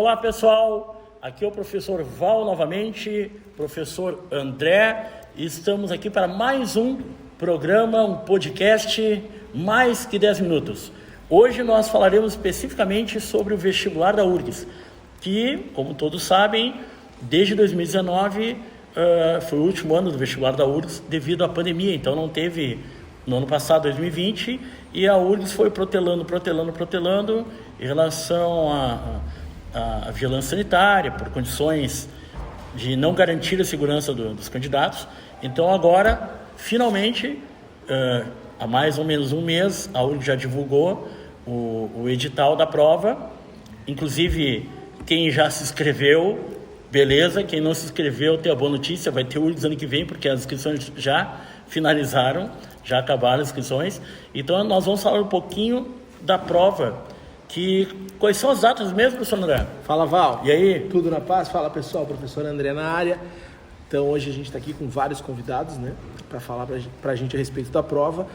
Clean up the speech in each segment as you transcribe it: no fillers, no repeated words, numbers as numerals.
Olá pessoal, aqui é o professor Val novamente, professor André, e estamos aqui para mais um programa, um podcast, mais que 10 minutos. Hoje nós falaremos especificamente sobre o vestibular da URGS, que, como todos sabem, desde 2019 foi o último ano do vestibular da URGS devido à pandemia, então não teve no ano passado, 2020, e a URGS foi protelando em relação à vigilância sanitária, por condições de não garantir a segurança dos candidatos. Então agora, finalmente, há mais ou menos um mês, a URGS já divulgou o edital da prova. Inclusive, quem já se inscreveu, beleza. Quem não se inscreveu, tem a boa notícia, vai ter URGS ano que vem, porque as inscrições já finalizaram, já acabaram as inscrições. Então nós vamos falar um pouquinho da prova. Quais são as datas mesmo, professor André? Fala, Val. E aí? Tudo na paz? Fala, pessoal. Professor André na área. Então hoje a gente está aqui com vários convidados, né, para falar para a gente a respeito da prova.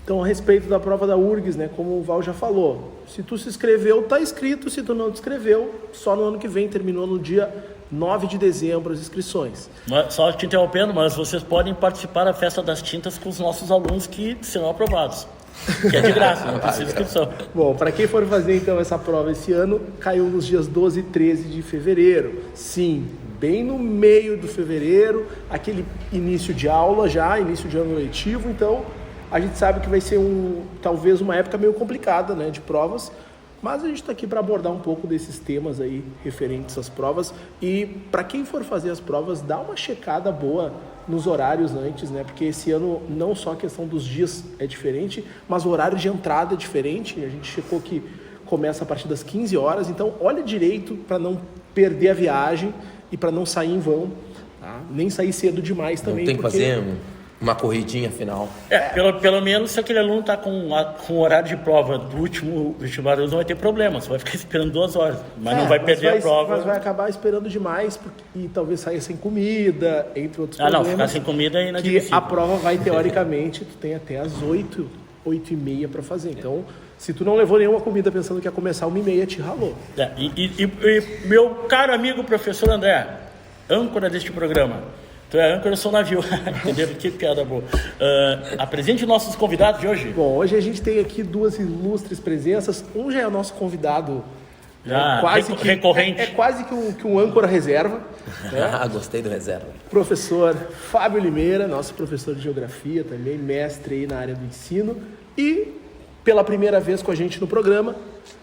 Então, a respeito da prova da URGS, né, como o Val já falou, se tu se inscreveu, tá inscrito. Se tu não te inscreveu, só no ano que vem, terminou no dia 9 de dezembro as inscrições. Só te interrompendo, mas vocês podem participar da festa das tintas com os nossos alunos que serão aprovados. Que é de graça, não precisa de inscrição. Bom, para quem for fazer então essa prova esse ano, caiu nos dias 12 e 13 de fevereiro. Sim, bem no meio do fevereiro, aquele início de aula já, início de ano letivo. Então, a gente sabe que vai ser talvez uma época meio complicada, né, de provas. Mas a gente está aqui para abordar um pouco desses temas aí referentes às provas. E para quem for fazer as provas, dá uma checada boa nos horários antes, né? Porque esse ano não só a questão dos dias é diferente, mas o horário de entrada é diferente. A gente checou que começa a partir das 15 horas. Então, olha direito para não perder a viagem e para não sair em vão, tá? Nem sair cedo demais também. Não tem que fazer uma corridinha final. Pelo menos se aquele aluno está com o horário de prova do último vestibular, não vai ter problema, você vai ficar esperando 2 horas, mas não vai perder a prova. Mas vai acabar esperando demais e talvez sair sem comida, entre outros problemas. Não, ficar sem comida é inadmissível. Que a prova vai, teoricamente, tu tem até as 8h30 para fazer. Então, se tu não levou nenhuma comida pensando que ia começar 1h30, te ralou. E meu caro amigo professor André, âncora deste programa, tu é âncora, eu sou navio. Entenderam? Que piada boa. Apresente nossos convidados de hoje. Bom, hoje a gente tem aqui 2 ilustres presenças. Um já é o nosso convidado recorrente. É quase que um âncora reserva. Né? Gostei do reserva. Professor Fábio Limeira, nosso professor de geografia também, mestre aí na área do ensino. E, pela primeira vez com a gente no programa,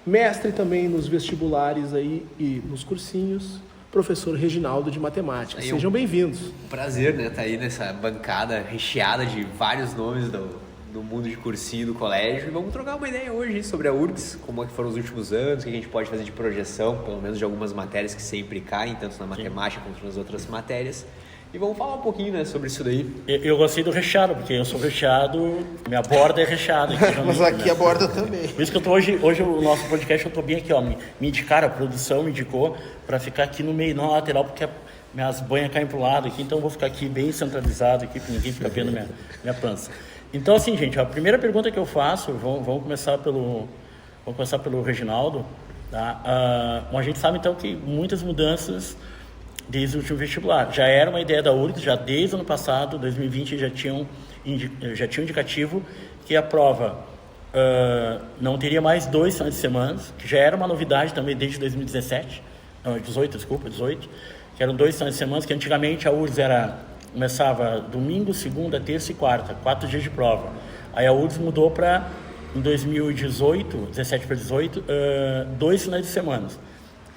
mestre também nos vestibulares aí e nos cursinhos, professor Reginaldo de matemática. Sejam bem-vindos. Um prazer, né, estar aí nessa bancada recheada de vários nomes do mundo de cursinho do colégio. E vamos trocar uma ideia hoje sobre a URGS, como é que foram os últimos anos, o que a gente pode fazer de projeção, pelo menos de algumas matérias que sempre caem, tanto na matemática quanto nas outras matérias. E vamos falar um pouquinho, né, sobre isso daí. Eu gostei do recheado, porque eu sou recheado, minha borda é recheada. Mas aqui a borda também. Por isso que eu tô hoje o nosso podcast, eu tô bem aqui, ó. Me indicaram, a produção me indicou para ficar aqui no meio, não na lateral, porque minhas banhas caem pro lado aqui, então eu vou ficar aqui bem centralizado aqui, para ninguém ficar vendo minha pança. Então, assim, gente, a primeira pergunta que eu faço, vamos começar pelo Reginaldo, tá? A gente sabe, então, que muitas mudanças desde o último vestibular. Já era uma ideia da URGS, já desde o ano passado, 2020, já tinha um indicativo que a prova não teria mais 2 finais de semana, que já era uma novidade também desde 2017, 18, que eram 2 finais de semana, que antigamente a URGS começava domingo, segunda, terça e quarta, 4 dias de prova. Aí a URGS mudou para, em 2018, 17 para 18, 2 finais de semana,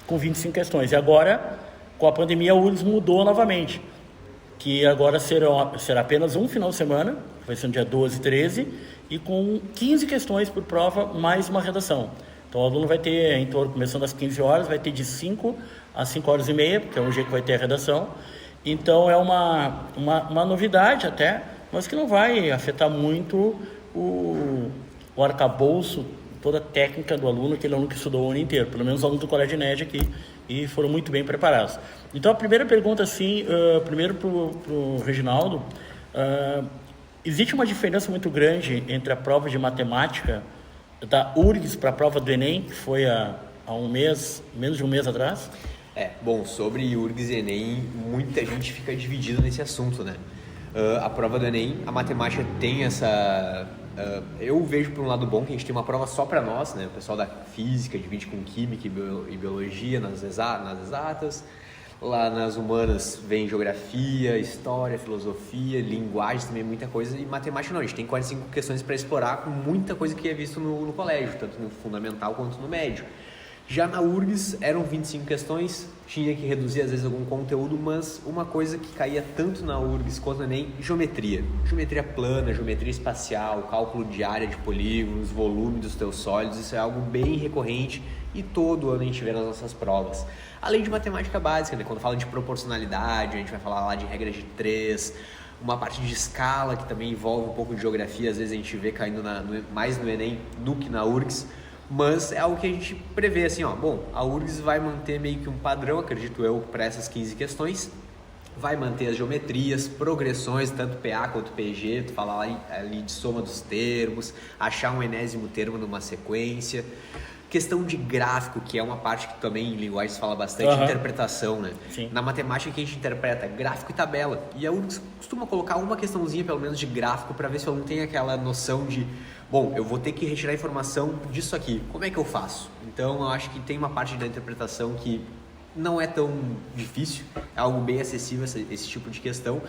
com 25 questões. E agora, com a pandemia, a URGS mudou novamente, que agora será apenas um final de semana, vai ser no dia 12 e 13, e com 15 questões por prova, mais uma redação. Então o aluno vai ter, começando às 15 horas, vai ter de 5 às 5 horas e meia, porque é o dia que vai ter a redação. Então é uma novidade até, mas que não vai afetar muito o arcabouço, toda a técnica do aluno, aquele aluno que estudou o ano inteiro, pelo menos os alunos do Colégio INED aqui, e foram muito bem preparados. Então a primeira pergunta, assim, primeiro para o Reginaldo, existe uma diferença muito grande entre a prova de matemática da URGS para a prova do Enem, que foi há há um mês, menos de um mês atrás. Bom, sobre URGS e Enem, muita gente fica dividida nesse assunto, né? A prova do Enem, a matemática tem essa... eu vejo por um lado bom que a gente tem uma prova só para nós, né? O pessoal da física divide com química e biologia nas exatas. Lá nas humanas vem geografia, história, filosofia, linguagens também, muita coisa. E matemática não, a gente tem 45 questões para explorar com muita coisa que é visto no colégio, tanto no fundamental quanto no médio. Já na URGS eram 25 questões, tinha que reduzir às vezes algum conteúdo, mas uma coisa que caía tanto na URGS quanto no Enem, geometria. Geometria plana, geometria espacial, cálculo de área de polígonos, volume dos teus sólidos, isso é algo bem recorrente e todo ano a gente vê nas nossas provas. Além de matemática básica, né? Quando fala de proporcionalidade, a gente vai falar lá de regra de 3, uma parte de escala que também envolve um pouco de geografia, às vezes a gente vê caindo mais no Enem do que na URGS. Mas é algo que a gente prevê assim, bom, a URGS vai manter meio que um padrão, acredito eu, para essas 15 questões, vai manter as geometrias, progressões, tanto PA quanto PG, tu fala ali de soma dos termos, achar um enésimo termo numa sequência, questão de gráfico, que é uma parte que também em linguagem se fala bastante, interpretação, né? Sim. Na matemática que a gente interpreta gráfico e tabela, e a URGS costuma colocar uma questãozinha pelo menos de gráfico para ver se o aluno tem aquela noção de bom, eu vou ter que retirar informação disso aqui, como é que eu faço? Então, eu acho que tem uma parte da interpretação que não é tão difícil, é algo bem acessível esse tipo de questão.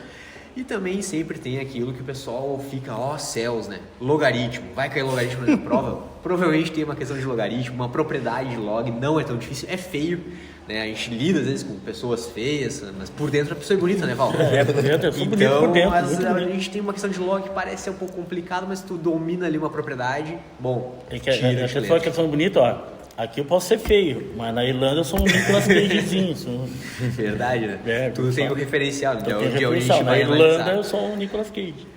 E também sempre tem aquilo que o pessoal fica, céus, né? Logaritmo, vai cair logaritmo na prova? Provavelmente tem uma questão de logaritmo, uma propriedade de log, não é tão difícil, é feio, né? A gente lida às vezes com pessoas feias, mas por dentro a pessoa é bonita, né, Val? Por dentro, eu sou bonito Então, por dentro. a gente tem uma questão de log que parece ser um pouco complicado, mas tu domina ali uma propriedade, bom, É que a pessoa que é tão bonita, aqui eu posso ser feio, mas na Irlanda eu sou um Nicolas Cagezinho. Verdade, né? Tu tem o referencial, Eu então tenho de onde a referencial. gente Na vai Irlanda analisar. eu sou um Nicolas Cage.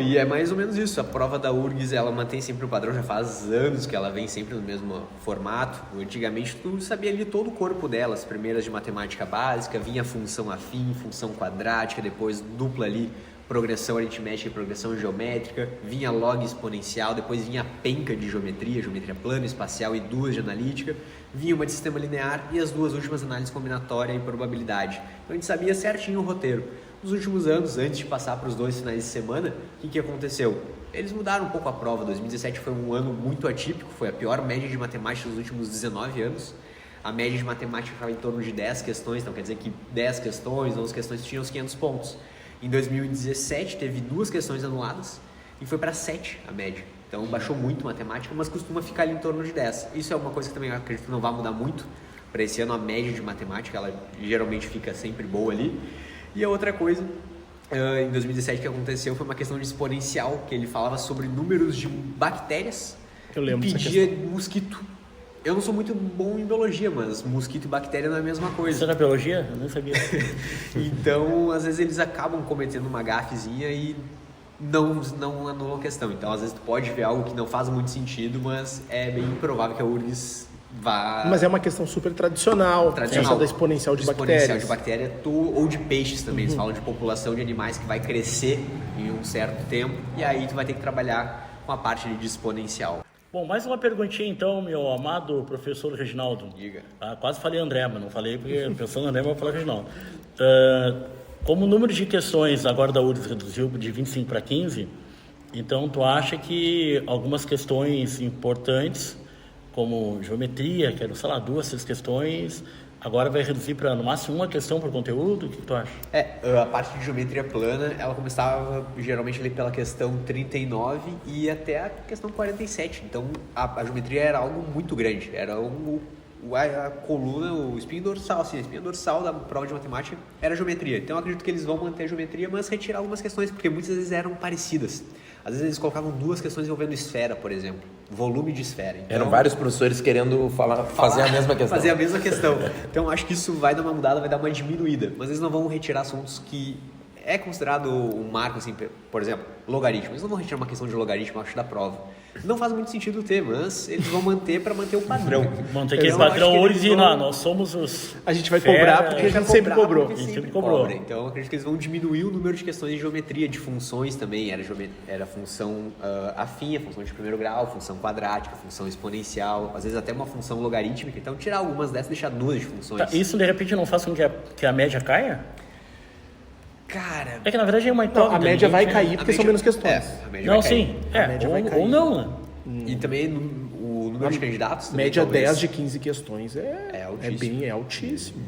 E é mais ou menos isso. A prova da URGS, ela mantém sempre o padrão, já faz anos que ela vem sempre no mesmo formato. Antigamente, tu sabia ali todo o corpo dela, as primeiras de matemática básica, vinha função afim, função quadrática, depois dupla ali, progressão aritmética e progressão geométrica, vinha log exponencial, depois vinha penca de geometria plana, espacial e duas de analítica, vinha uma de sistema linear e as duas últimas análises combinatória e probabilidade. Então a gente sabia certinho o roteiro. Nos últimos anos, antes de passar para os 2 finais de semana, o que aconteceu? Eles mudaram um pouco a prova. 2017 foi um ano muito atípico, foi a pior média de matemática dos últimos 19 anos. A média de matemática estava em torno de 10 questões, então quer dizer que 10 questões, 11 questões tinham os 500 pontos. Em 2017 teve 2 questões anuladas e foi para 7 a média. Então baixou muito matemática, mas costuma ficar ali em torno de 10. Isso é uma coisa que também eu acredito que não vai mudar muito. Para esse ano a média de matemática, ela geralmente fica sempre boa ali. E a outra coisa, em 2017 que aconteceu foi uma questão de exponencial, que ele falava sobre números de bactérias Eu lembro e dessa pedia mosquito. Eu não sou muito bom em biologia, mas mosquito e bactéria não é a mesma coisa. Você na biologia? Eu não sabia. Então, às vezes eles acabam cometendo uma gafezinha e não anulam a questão. Então, às vezes tu pode ver algo que não faz muito sentido, mas é bem improvável que a URGS vá... Mas é uma questão super tradicional. Essa da exponencial de bactérias. Exponencial de bactéria ou de peixes também. Eles falam de população de animais que vai crescer em um certo tempo e aí tu vai ter que trabalhar com a parte de exponencial. Bom, mais uma perguntinha então, meu amado professor Reginaldo. Diga. Quase falei André, mas não falei porque pensando no André, mas eu falei Reginaldo. Como o número de questões agora da URGS reduziu de 25 para 15, então tu acha que algumas questões importantes, como geometria, que eram, sei lá, 2, 3 questões, agora vai reduzir para no máximo uma questão por conteúdo? O que tu acha? A parte de geometria plana, ela começava geralmente ali pela questão 39 e até a questão 47. Então, a geometria era algo muito grande. Era a coluna, o espinho dorsal, assim, a espinha dorsal da prova de matemática era a geometria. Então, eu acredito que eles vão manter a geometria, mas retirar algumas questões, porque muitas vezes eram parecidas. Às vezes eles colocavam 2 questões envolvendo esfera, por exemplo. Volume de esfera. Então, Eram vários professores querendo fazer a mesma questão. Fazer a mesma questão. Então, acho que isso vai dar uma mudada, vai dar uma diminuída. Mas eles não vão retirar assuntos que é considerado um marco, assim, por exemplo, logaritmo. Eles não vão retirar uma questão de logaritmo, acho, da prova. Não faz muito sentido ter, mas eles vão manter para manter o padrão. Manter aquele padrão original. Nós somos os... A gente vai cobrar porque a gente sempre cobrou. Porque sempre sempre cobrou. cobra. Então, acredito que eles vão diminuir o número de questões de geometria, de funções também. Era função afim, função de primeiro grau, função quadrática, função exponencial, às vezes até uma função logarítmica. Então, tirar algumas dessas e deixar 2 de funções. Tá, isso, de repente, não faz com que a média caia? Cara... É que, na verdade, é uma Não, incógnita. a média vai ninguém- cair porque são menos questões. a média Não, vai cair. sim. A média vai cair. Ou não, né? E também o número de candidatos também, Média talvez. 10 de 15 questões É altíssimo. é altíssimo.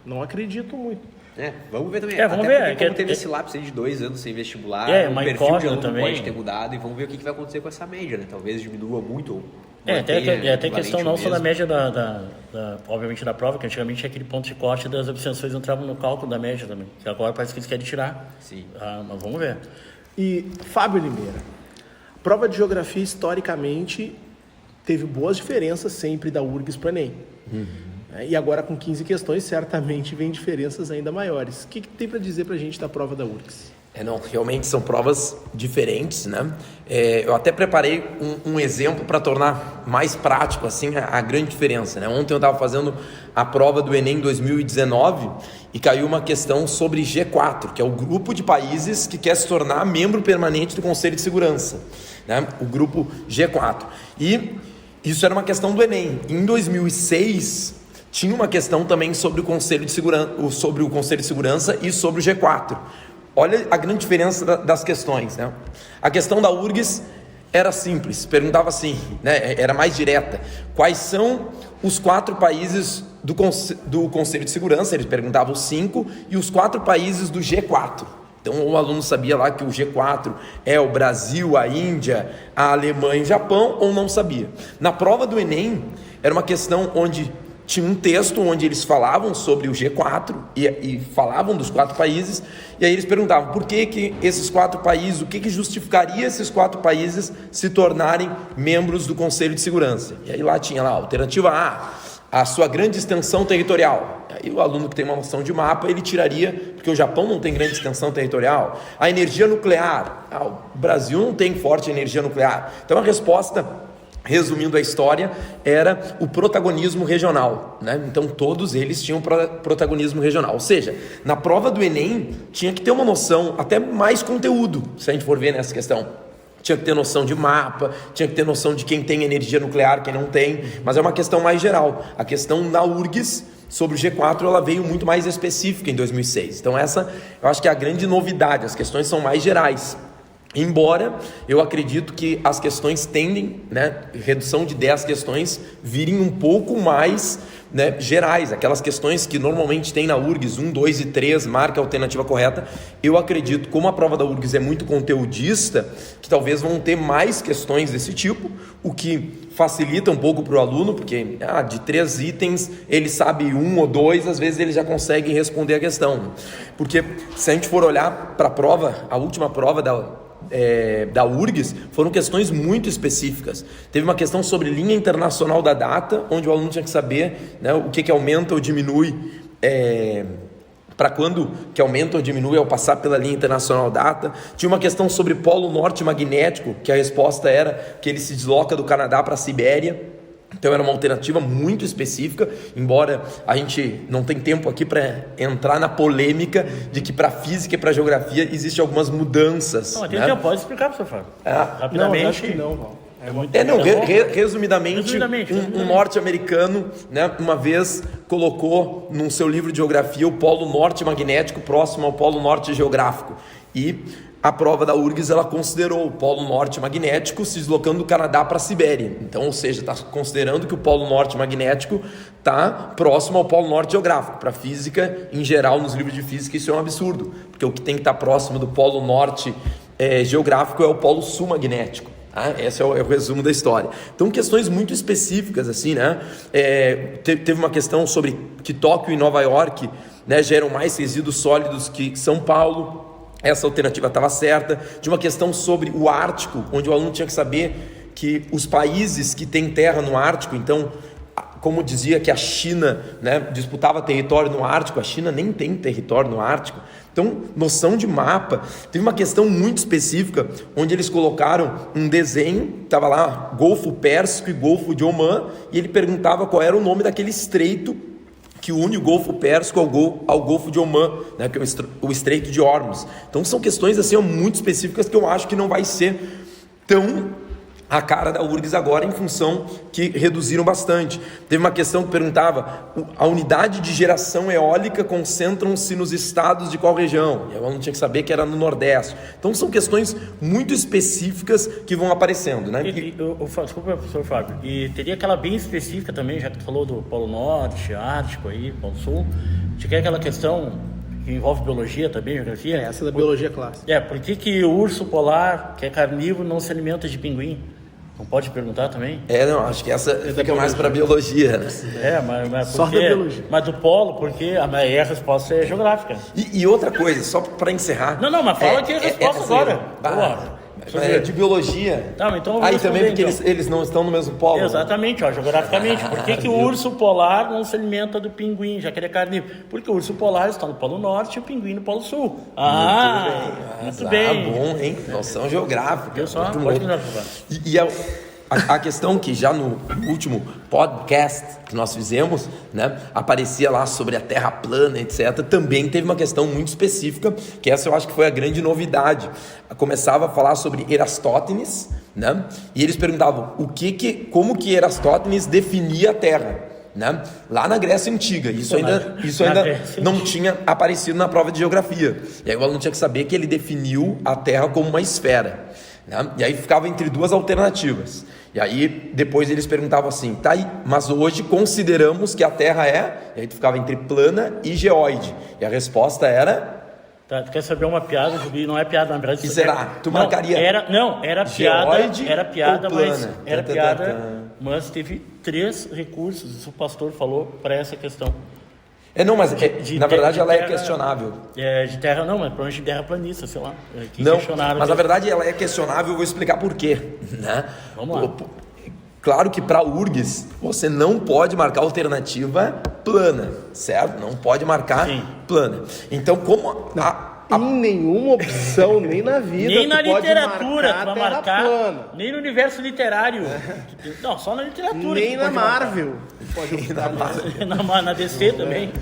Não acredito muito. Vamos ver também. Vamos Até ver, porque como que- teve esse lapso aí de 2 anos sem vestibular, É, o uma perfil de incógnita aluno também. pode ter mudado e vamos ver o que vai acontecer com essa média, né? Talvez diminua muito ou Até mantenha questão equivalente não ao só da mesmo. média obviamente da prova, que antigamente aquele ponto de corte das abstenções entravam no cálculo da média também, que agora parece que eles querem tirar. Sim. Mas vamos ver. E Fábio Limeira, a prova de geografia historicamente teve boas diferenças sempre da URGS para o Enem. E agora com 15 questões certamente vem diferenças ainda maiores. O que tem para dizer para a gente da prova da URGS? Não, realmente são provas diferentes, né? Eu até preparei um exemplo para tornar mais prático assim a grande diferença, né? Ontem eu estava fazendo a prova do Enem 2019 e caiu uma questão sobre G4, que é o grupo de países que quer se tornar membro permanente do Conselho de Segurança, né? O grupo G4. E isso era uma questão do Enem. Em 2006 tinha uma questão também sobre o Conselho de Segurança, e sobre o G4. Olha a grande diferença das questões, né? A questão da URGS era simples, perguntava assim, né? Era mais direta. Quais são os 4 países do Conselho de Segurança? Eles perguntavam os 5 e os 4 países do G4. Então o aluno sabia lá que o G4 é o Brasil, a Índia, a Alemanha e o Japão, ou não sabia. Na prova do Enem, era uma questão onde tinha um texto onde eles falavam sobre o G4 e falavam dos 4 países, e aí eles perguntavam por que esses 4 países, o que justificaria esses 4 países se tornarem membros do Conselho de Segurança. E aí lá tinha lá, alternativa A, a sua grande extensão territorial. Aí o aluno que tem uma noção de mapa, ele tiraria, porque o Japão não tem grande extensão territorial. A energia nuclear, o Brasil não tem forte energia nuclear. Então a resposta, resumindo a história, era o protagonismo regional, né? Então todos eles tinham protagonismo regional, ou seja, na prova do Enem tinha que ter uma noção, até mais conteúdo, se a gente for ver nessa questão. Tinha que ter noção de mapa, tinha que ter noção de quem tem energia nuclear, quem não tem, mas é uma questão mais geral. A questão da URGS sobre o G4, ela veio muito mais específica em 2006. Então essa, eu acho que é a grande novidade, as questões são mais gerais. Embora eu acredito que as questões tendem, né, redução de 10 questões, virem um pouco mais, né, gerais, aquelas questões que normalmente tem na URGS, 1, 2 e 3, marca a alternativa correta. Eu acredito, como a prova da URGS é muito conteudista, que talvez vão ter mais questões desse tipo, o que facilita um pouco para o aluno, porque de 3 itens ele sabe 1 ou 2, às vezes ele já consegue responder a questão. Porque se a gente for olhar para a prova, a última prova da URGS, foram questões muito específicas. Teve uma questão sobre linha internacional da data, onde o aluno tinha que saber, né, o que aumenta ou diminui, para quando que aumenta ou diminui ao passar pela linha internacional data. Tinha uma questão sobre polo norte magnético, que a resposta era que ele se desloca do Canadá para a Sibéria. Então era uma alternativa muito específica, embora a gente não tenha tempo aqui para entrar na polêmica de que para física e para geografia existem algumas mudanças. Não, né? pode explicar, professor Fábio. Não, eu acho que não, Val. É muito Resumidamente, um norte-americano, né, uma vez colocou num seu livro de geografia o polo norte magnético próximo ao polo norte geográfico, e a prova da URGS, ela considerou o polo norte magnético se deslocando do Canadá para a Sibéria. Então, ou seja, está considerando que o polo norte magnético está próximo ao polo norte geográfico. Para física, em geral, nos livros de física, isso é um absurdo, porque o que tem que estar próximo do polo norte geográfico é o polo sul magnético. Esse é o resumo da história. Então, questões muito específicas, assim, né? Teve uma questão sobre que Tóquio e Nova York, né, geram mais resíduos sólidos que São Paulo. Essa alternativa estava certa. De uma questão sobre o Ártico, onde o aluno tinha que saber que os países que têm terra no Ártico, então, como dizia que a China, né, disputava território no Ártico, a China nem tem território no Ártico. Então, noção de mapa. Teve uma questão muito específica, onde eles colocaram um desenho, estava lá Golfo Pérsico e Golfo de Omã, e ele perguntava qual era o nome daquele estreito que une o Golfo Pérsico ao Golfo de Omã, né, que é o Estreito de Hormuz. Então são questões assim, muito específicas que eu acho que não vai ser tão a cara da URGS agora, em função que reduziram bastante. Teve uma questão que perguntava: a unidade de geração eólica concentram-se nos estados de qual região? E ela não tinha que saber que era no Nordeste. Então são questões muito específicas que vão aparecendo, né? Desculpa, professor Fábio, e teria aquela bem específica também, já que tu falou do Polo Norte, Ártico aí, Polo Sul, tinha aquela questão que envolve biologia também, geografia. Essa da biologia clássica. Por que o urso polar, que é carnívoro, não se alimenta de pinguim? Não pode perguntar também? Não, acho que essa fica mais para biologia, né? Mas só por da quê? biologia. Mas do polo, porque a resposta é geográfica. E outra coisa, só para encerrar... Não, mas fala aqui a resposta agora. De biologia. Tá, então eu vou aí também porque então. eles não estão no mesmo polo. Exatamente, geograficamente. Por que o urso polar não se alimenta do pinguim, já que ele é carnívoro? Porque o urso polar está no Polo Norte e o pinguim no Polo Sul. Muito bem. Bom, hein? Noção geográfica. Eu só muito pode bom. E a questão que já no último podcast que nós fizemos, né, aparecia lá sobre a Terra plana, etc. Também teve uma questão muito específica, que essa eu acho que foi a grande novidade. Começava a falar sobre Erastótenes, né, e eles perguntavam como que Erastótenes definia a Terra, né, lá na Grécia Antiga. Isso ainda não tinha aparecido na prova de geografia. E aí o aluno tinha que saber que ele definiu a Terra como uma esfera, né? E aí ficava entre duas alternativas. E aí depois eles perguntavam assim: tá aí, mas hoje consideramos que a Terra é... E aí tu ficava entre plana e geóide. E a resposta era... Tá, tu quer saber uma piada, Jubi? Não é piada, na verdade. E será? Tu marcaria... Era geóide piada, ou plana? Mas teve 3 recursos, isso o pastor falou para essa questão. Na verdade ela é questionável. De terra não, mas provavelmente de terraplanista, sei lá. Mas na verdade ela é questionável, eu vou explicar por quê, né? Vamos lá. Claro que para a URGS você não pode marcar alternativa plana, certo? Não pode marcar plana. Então, como em nenhuma opção, nem na vida, nem na literatura tu vai marcar plana. Nem no universo literário. Não, só na literatura. Nem na Marvel. Pode na Marvel. Na DC também.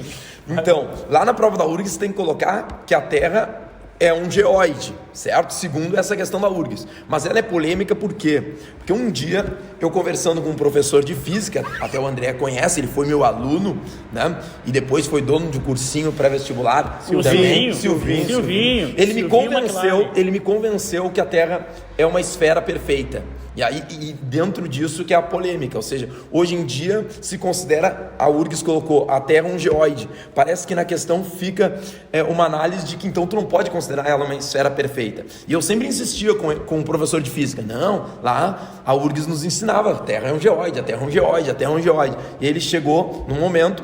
Então, lá na prova da URGS tem que colocar que a Terra é um geóide, certo? Segundo essa questão da URGS. Mas ela é polêmica por quê? Porque um dia, eu conversando com um professor de física, até o André conhece, ele foi meu aluno, né? E depois foi dono de um cursinho pré-vestibular. Silvinho. Ele me convenceu que a Terra é uma esfera perfeita. E dentro disso que é a polêmica, ou seja, hoje em dia se considera, a URGS colocou a Terra um geóide. Parece que na questão fica uma análise de que então tu não pode considerar ela uma esfera perfeita. E eu sempre insistia com o professor de física: não, lá a URGS nos ensinava, a Terra é um geóide, a Terra é um geóide, a Terra é um geóide. E ele chegou num momento...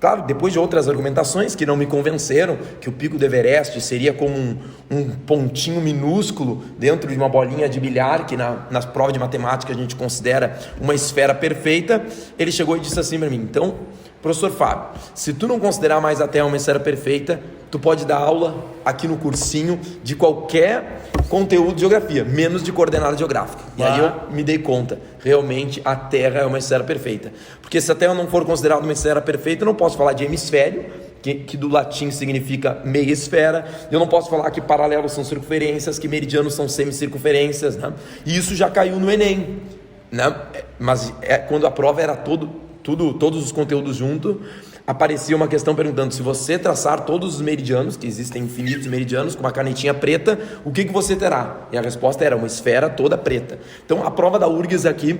Claro, depois de outras argumentações que não me convenceram, que o pico do Everest seria como um pontinho minúsculo dentro de uma bolinha de bilhar, que nas provas de matemática a gente considera uma esfera perfeita, ele chegou e disse assim para mim: então, professor Fábio, se tu não considerar mais a Terra uma esfera perfeita, tu pode dar aula aqui no cursinho de qualquer conteúdo de geografia, menos de coordenada geográfica. E aí eu me dei conta, realmente a Terra é uma esfera perfeita. Porque se a Terra não for considerada uma esfera perfeita, eu não posso falar de hemisfério, que do latim significa meia esfera. Eu não posso falar que paralelos são circunferências, que meridianos são semicircunferências, né? E isso já caiu no Enem, né? Mas quando a prova era todos os conteúdos juntos, aparecia uma questão perguntando: se você traçar todos os meridianos, que existem infinitos meridianos, com uma canetinha preta, o que você terá? E a resposta era uma esfera toda preta. Então a prova da URGS aqui,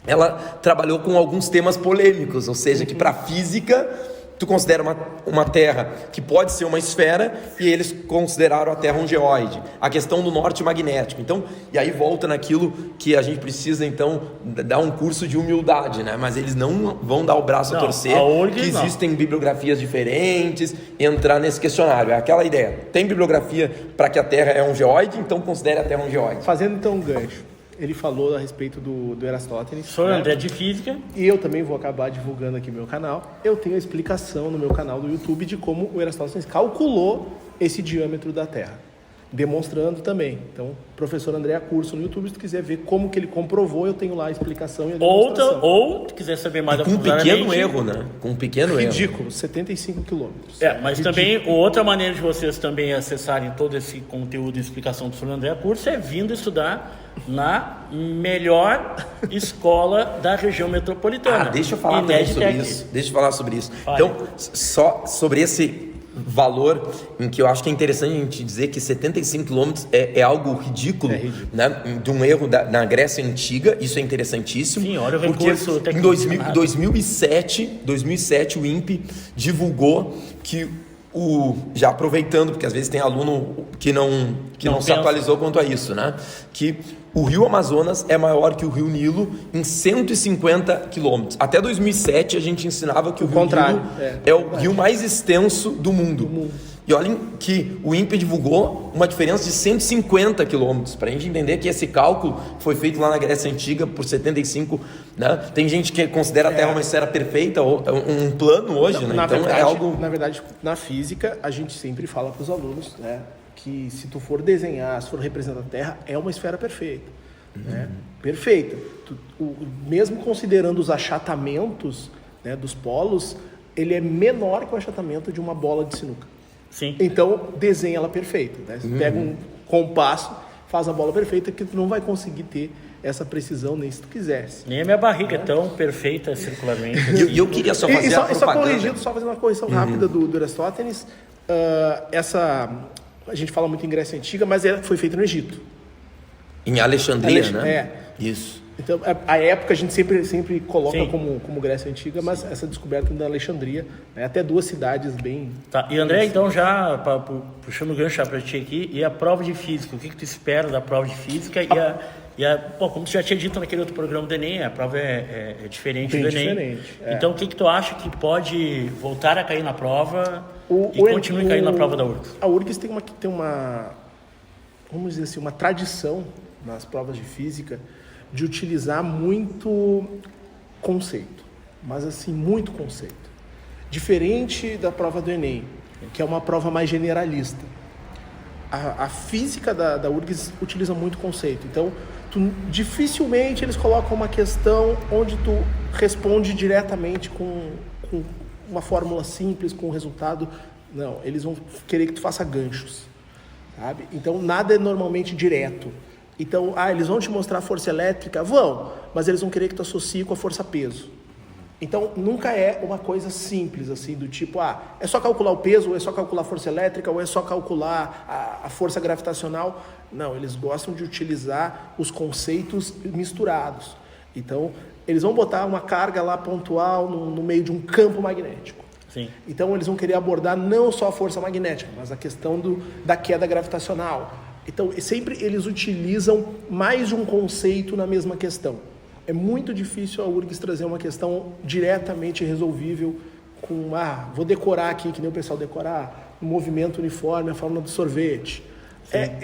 ela trabalhou com alguns temas polêmicos, ou seja, que para física tu considera uma Terra que pode ser uma esfera, e eles consideraram a Terra um geóide. A questão do norte magnético. Então, e aí volta naquilo que a gente precisa, então, dar um curso de humildade, né? Mas eles não vão dar o braço a torcer, que existem bibliografias diferentes, e entrar nesse questionário. É aquela ideia. Tem bibliografia para que a Terra é um geóide, então considere a Terra um geóide. Fazendo então um gancho. Ele falou a respeito do Eratosthenes. Sou André de Física. E eu também vou acabar divulgando aqui meu canal. Eu tenho a explicação no meu canal do YouTube de como o Eratosthenes calculou esse diâmetro da Terra. Demonstrando também. Então, professor André Curso no YouTube, se tu quiser ver como que ele comprovou, eu tenho lá a explicação e a demonstração. Ou, se quiser saber mais Com um pequeno erro, né? Com um pequeno erro. Ridículo, 75 quilômetros. Mas também, outra maneira de vocês também acessarem todo esse conteúdo e explicação do professor André Curso é vindo estudar na melhor escola da região metropolitana. Deixa eu falar também sobre isso. Deixa eu falar sobre isso. Então, só sobre esse valor em que eu acho que é interessante a gente dizer que 75 km é algo ridículo, né? De um erro na Grécia Antiga. Isso é interessantíssimo. Sim, olha o porque recurso em 2007 o INPE divulgou que já aproveitando, porque às vezes tem aluno que não se atualizou quanto a isso, né? Que o Rio Amazonas é maior que o Rio Nilo em 150 quilômetros. Até 2007 a gente ensinava que o Rio Nilo é o rio mais extenso do mundo. E olhem que o INPE divulgou uma diferença de 150 quilômetros, para a gente entender que esse cálculo foi feito lá na Grécia Antiga por 75, né? Tem gente que considera a Terra uma esfera perfeita, ou um plano hoje, né? Então verdade, é algo... Na verdade, na física, a gente sempre fala para os alunos, né, que se tu for desenhar, se for representar a Terra, é uma esfera perfeita. Né? Perfeita. Mesmo considerando os achatamentos, né, dos polos, ele é menor que o achatamento de uma bola de sinuca. Sim. Então, desenha ela perfeita. Né? Você pega um compasso, faz a bola perfeita, que tu não vai conseguir ter essa precisão nem se tu quisesse. Nem a minha barriga é tão perfeita circularmente. E eu queria só fazer a propaganda. Só fazendo uma correção rápida do Eratosthenes. A gente fala muito em Grécia Antiga, mas foi feito no Egito. Em Alexandria, né? É. Isso. Então, a época a gente sempre coloca como Grécia Antiga, mas essa descoberta da Alexandria, né, até duas cidades bem... Tá. E André, então já puxando o gancho para ti aqui, e a prova de física, o que tu espera da prova de física? Bom, como tu já tinha dito naquele outro programa do Enem, a prova é diferente bem do Enem. Diferente, Então o que tu acha que pode voltar a cair na prova e continue caindo na prova da URGS? A URGS tem uma, vamos dizer assim, uma tradição nas provas de física de utilizar muito conceito, mas assim, muito conceito. Diferente da prova do Enem, que é uma prova mais generalista. A física da URGS utiliza muito conceito, então dificilmente eles colocam uma questão onde tu responde diretamente com uma fórmula simples, com um resultado. Não, eles vão querer que tu faça ganchos, sabe? Então nada é normalmente direto. Então, eles vão te mostrar a força elétrica? Vão, mas eles vão querer que tu associe com a força-peso. Então, nunca é uma coisa simples, assim, do tipo, é só calcular o peso, ou é só calcular a força elétrica, ou é só calcular a força gravitacional. Não, eles gostam de utilizar os conceitos misturados. Então, eles vão botar uma carga lá pontual no meio de um campo magnético. Sim. Então, eles vão querer abordar não só a força magnética, mas a questão da queda gravitacional. Então, sempre eles utilizam mais de um conceito na mesma questão. É muito difícil a URGS trazer uma questão diretamente resolvível com, vou decorar aqui, que nem o pessoal decorar, o movimento uniforme, a fórmula do sorvete.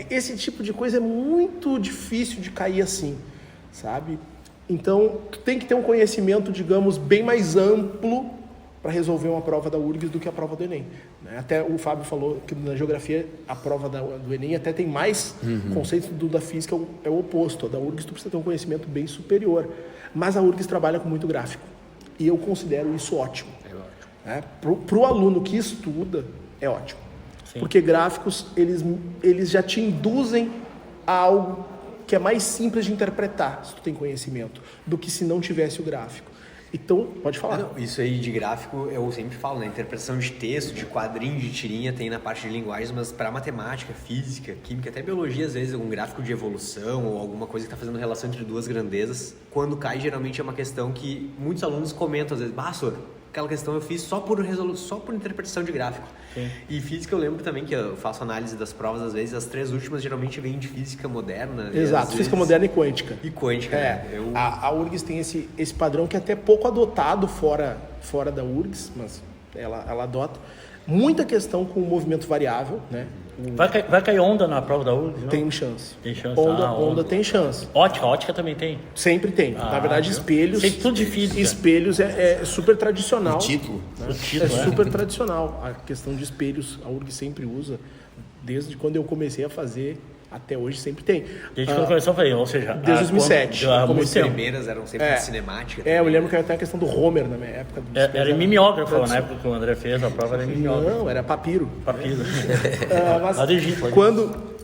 Esse tipo de coisa é muito difícil de cair assim, sabe? Então, tu tem que ter um conhecimento, digamos, bem mais amplo para resolver uma prova da URGS do que a prova do Enem. Até o Fábio falou que na geografia a prova do Enem até tem mais conceitos, da física é o oposto. A da URGS tu precisa ter um conhecimento bem superior. Mas a URGS trabalha com muito gráfico. E eu considero isso ótimo. Para o aluno que estuda, é ótimo. Sim. Porque gráficos, eles já te induzem a algo que é mais simples de interpretar, se tu tem conhecimento, do que se não tivesse o gráfico. Então, pode falar. Não, isso aí de gráfico, eu sempre falo, né? Interpretação de texto, de quadrinho, de tirinha, tem na parte de linguagens, mas para matemática, física, química, até biologia, às vezes, algum gráfico de evolução ou alguma coisa que está fazendo relação entre duas grandezas, quando cai, geralmente é uma questão que muitos alunos comentam, às vezes, Sor, aquela questão eu fiz só por interpretação de gráfico. Sim. E física eu lembro também que eu faço análise das provas, às vezes as três últimas geralmente vêm de física moderna. Exato, física moderna e quântica. E quântica, né? A URGS tem esse padrão que é até pouco adotado fora da URGS, mas ela adota. Muita questão com o movimento variável, né? Vai cair onda na prova da URGS? Não? Tem chance. Tem chance. Onda tem chance. Ótica também tem. Sempre tem. Na verdade, viu? espelhos... Tem tudo de física. Espelhos é super tradicional. Título. O título, É super tradicional. A questão de espelhos, a URGS sempre usa. Desde quando eu comecei a fazer, até hoje sempre tem. Desde quando começou a fazer, ou seja... Desde 2007. Há muito Comecei. As tempo. primeiras eram sempre de cinemática. Eu lembro que até a questão do Homer na minha época. dos Era espelhos, mimeógrafo, na época que o André fez a prova, era mimeógrafo. Não, era papiro. Papiro. Mas Lá do Egito.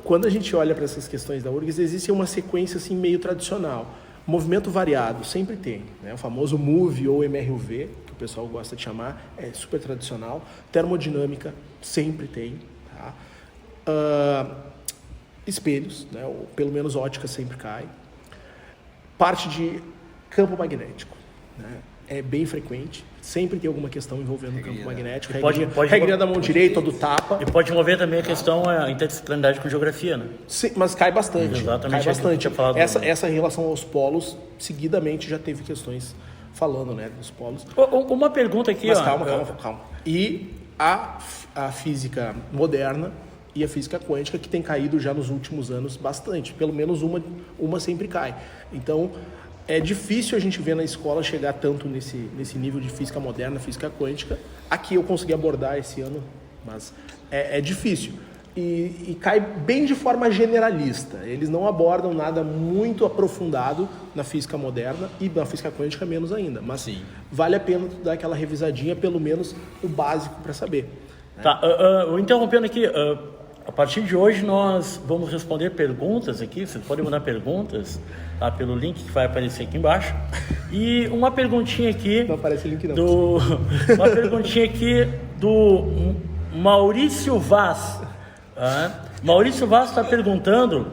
quando a gente olha para essas questões da URGS, existe uma sequência assim, meio tradicional. Movimento variado, sempre tem. Né? O famoso MOVE ou MRUV, que o pessoal gosta de chamar, é super tradicional. Termodinâmica, sempre tem. Tá? Espelhos, né? Ou pelo menos ótica sempre cai. Parte de campo magnético. Né? É bem frequente. Sempre tem alguma questão envolvendo o campo magnético. Regrinha da mão direita ou do tapa. E pode mover também a questão, a interdisciplinaridade com geografia, né? Sim, mas cai bastante. Exatamente, Cai bastante. eu tinha falado Essa relação aos polos, seguidamente já teve questões falando, né, dos polos. Uma pergunta aqui, Mas ó. calma. E a física moderna e a física quântica que tem caído já nos últimos anos bastante. Pelo menos uma sempre cai. Então, é difícil a gente ver na escola chegar tanto nesse nível de física moderna, física quântica. Aqui eu consegui abordar esse ano, mas é difícil. E cai bem de forma generalista. Eles não abordam nada muito aprofundado na física moderna e na física quântica menos ainda. Mas vale a pena dar aquela revisadinha, pelo menos o básico para saber. Tá, interrompendo aqui, a partir de hoje nós vamos responder perguntas aqui, vocês podem mandar perguntas, tá, pelo link que vai aparecer aqui embaixo. E uma perguntinha aqui... Não aparece o link não. Uma perguntinha aqui do Maurício Vaz. Maurício Vaz está perguntando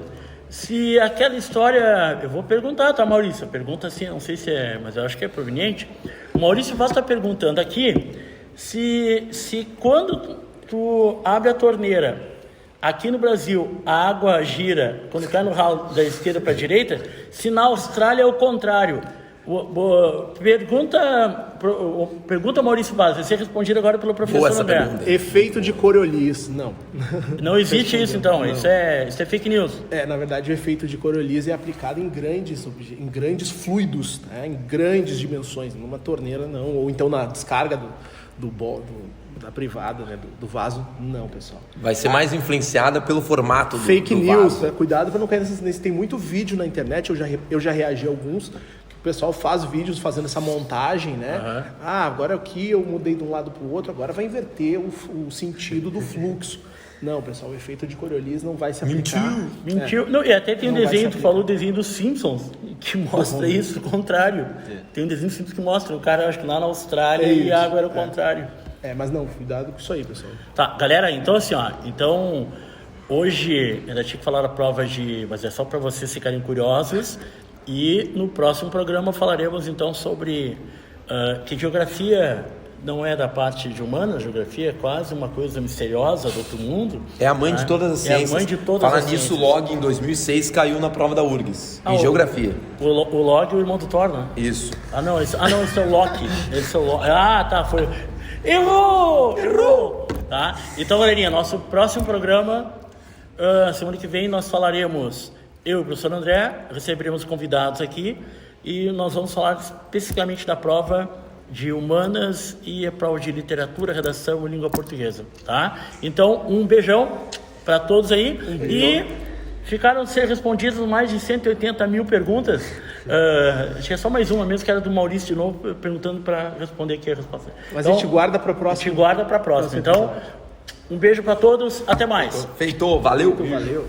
se aquela história... Eu vou perguntar, tá, Maurício? Pergunta assim, não sei se é, mas eu acho que é proveniente. O Maurício Vaz está perguntando aqui se quando tu abre a torneira, aqui no Brasil, a água gira quando cai no ralo da esquerda para a direita, se na Austrália é o contrário. Pergunta Maurício Vaz, vai ser respondido agora pelo professor André. Pergunta. Efeito de Coriolis, não. Não existe isso então, isso é fake news. Na verdade, o efeito de Coriolis é aplicado em grandes fluidos, né? Em grandes dimensões, numa torneira não, ou então na descarga da privada, né? do vaso, não, pessoal. Vai ser mais influenciada pelo formato do Fake do news, vaso. né? Cuidado para não cair nesse. Tem muito vídeo na internet, eu já reagi a alguns, que o pessoal faz vídeos fazendo essa montagem, né? Agora aqui eu mudei de um lado para o outro, agora vai inverter o sentido do fluxo. Não, pessoal, o efeito de Coriolis não vai se aplicar. Mentiu. Não, e até tem um Não vai desenho, se tu falou o desenho dos Simpsons, que mostra isso, o contrário. Tem um desenho dos Simpsons que mostra o cara, acho que lá na Austrália, e a água era o contrário. Mas não, cuidado com isso aí, pessoal. Tá, galera, então assim, ó, hoje ainda tinha que falar a prova mas é só para vocês ficarem curiosos, e no próximo programa falaremos então sobre que geografia não é da parte de humanas, geografia é quase uma coisa misteriosa do outro mundo. É a mãe de todas as ciências. É a mãe de todas Falar as nisso, ciências. o log em 2006 caiu na prova da URGS, em geografia. O log é o irmão do Thor, né? Isso. Esse é o Loki. Esse é o Loki. Tá, foi... Errou! Tá? Então, galerinha, nosso próximo programa, semana que vem, nós falaremos, eu e o professor André, receberemos convidados aqui e nós vamos falar especificamente da prova de humanas e a prova de literatura, redação e língua portuguesa, tá? Então, um beijão para todos aí. E ficaram a ser respondidas mais de 180 mil perguntas. Acho que é só mais uma mesmo, que era do Maurício de novo, perguntando para responder aqui a resposta. Mas então, a gente guarda para a próxima. A gente guarda para a próxima. Então, um beijo para todos, até mais. Feito, valeu. Valeu.